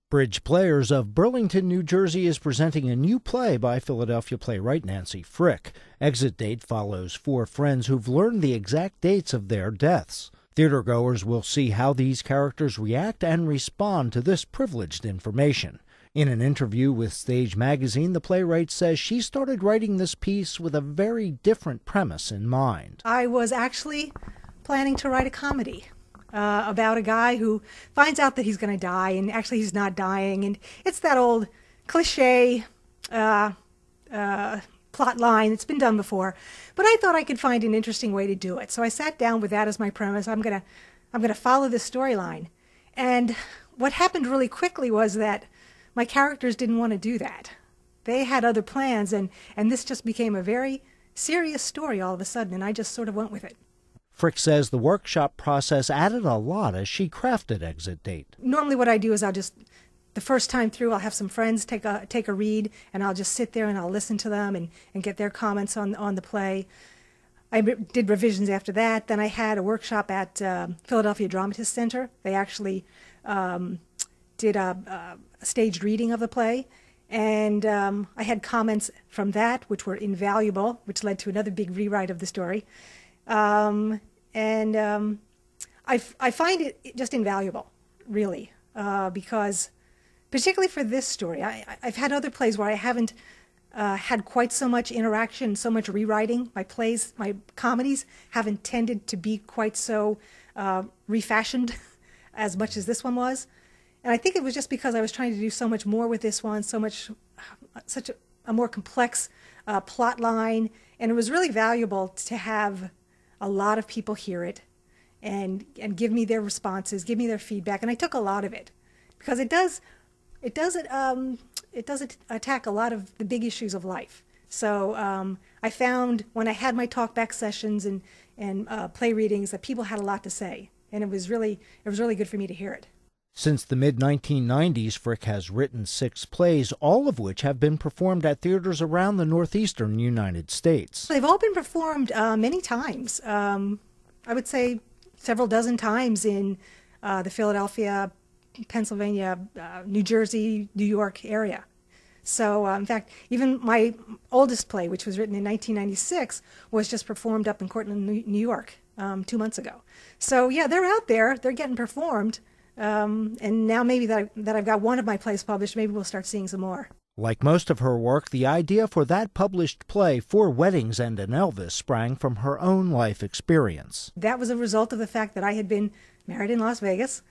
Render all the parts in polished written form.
Bridge Players of Burlington, New Jersey is presenting a new play by Philadelphia playwright Nancy Frick. Exit date follows four friends who've learned the exact dates of their deaths. Theatergoers will see how these characters react and respond to this privileged information. In an interview with Stage Magazine, the playwright says she started writing this piece with a very different premise in mind. I was actually planning to write a comedy about a guy who finds out that he's going to die, and actually he's not dying, and it's that old cliche plot line. It's been done before, but I thought I could find an interesting way to do it. So I sat down with that as my premise. I'm gonna follow this storyline, and what happened really quickly was that my characters didn't want to do that. They had other plans, and this just became a very serious story all of a sudden, and I just sort of went with it. Frick says the workshop process added a lot as she crafted Exit Date. Normally what I do is the first time through, I'll have some friends take a read, and I'll just sit there and I'll listen to them and get their comments on the play. I did revisions after that. Then I had a workshop at Philadelphia Dramatists Center. They actually did a staged reading of the play, and I had comments from that, which were invaluable, which led to another big rewrite of the story. I find it just invaluable, really, because particularly for this story, I've had other plays where I haven't had quite so much interaction, so much rewriting. My comedies haven't tended to be quite so refashioned as much as this one was. And I think it was just because I was trying to do so much more with this one, such a more complex plot line, and it was really valuable to have a lot of people hear it and give me their responses, give me their feedback, and I took a lot of it because it does attack a lot of the big issues of life. So I found when I had my talkback sessions and play readings that people had a lot to say, and it was really good for me to hear it. Since the mid-1990s, Frick has written 6 plays, all of which have been performed at theaters around the northeastern United States. They've all been performed many times. I would say several dozen times in the Philadelphia, Pennsylvania, New Jersey, New York area. So, in fact, even my oldest play, which was written in 1996, was just performed up in Cortland, New York 2 months ago. So, yeah, they're out there. They're getting performed. And now maybe that I've got one of my plays published, maybe we'll start seeing some more. Like most of her work, the idea for that published play, 4 Weddings and an Elvis, sprang from her own life experience. That was a result of the fact that I had been married in Las Vegas,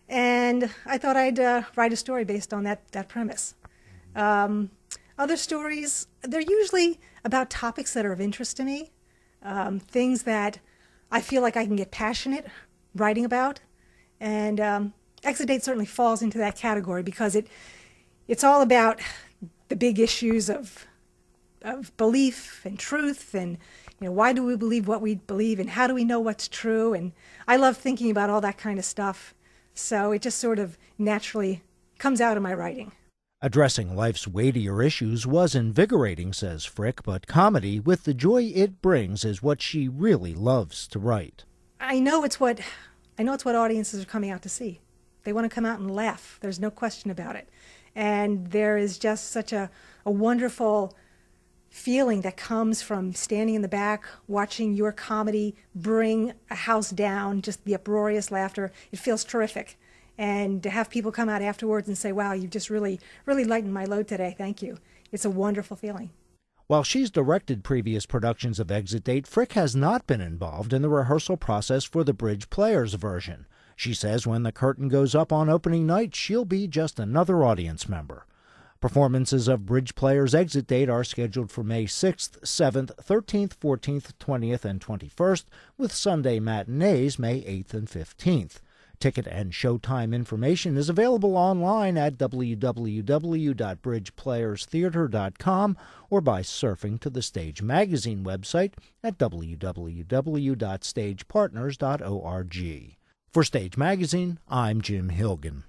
and I thought I'd write a story based on that premise. Other stories, they're usually about topics that are of interest to me, things that I feel like I can get passionate writing about, and Exit Date certainly falls into that category because it's all about the big issues of belief and truth, and why do we believe what we believe, and how do we know what's true, and I love thinking about all that kind of stuff, so it just sort of naturally comes out of my writing. Addressing life's weightier issues was invigorating, says Frick, but comedy, with the joy it brings, is what she really loves to write. I know it's what audiences are coming out to see. They want to come out and laugh. There's no question about it. And there is just such a wonderful feeling that comes from standing in the back, watching your comedy bring a house down, just the uproarious laughter. It feels terrific. And to have people come out afterwards and say, wow, you've just really lightened my load today. Thank you. It's a wonderful feeling. While she's directed previous productions of Exit Date, Frick has not been involved in the rehearsal process for the Bridge Players version. She says when the curtain goes up on opening night, she'll be just another audience member. Performances of Bridge Players Exit Date are scheduled for May 6th, 7th, 13th, 14th, 20th, and 21st, with Sunday matinees May 8th and 15th. Ticket and showtime information is available online at www.bridgeplayerstheater.com or by surfing to the Stage Magazine website at www.stagepartners.org. For Stage Magazine, I'm Jim Hilgen.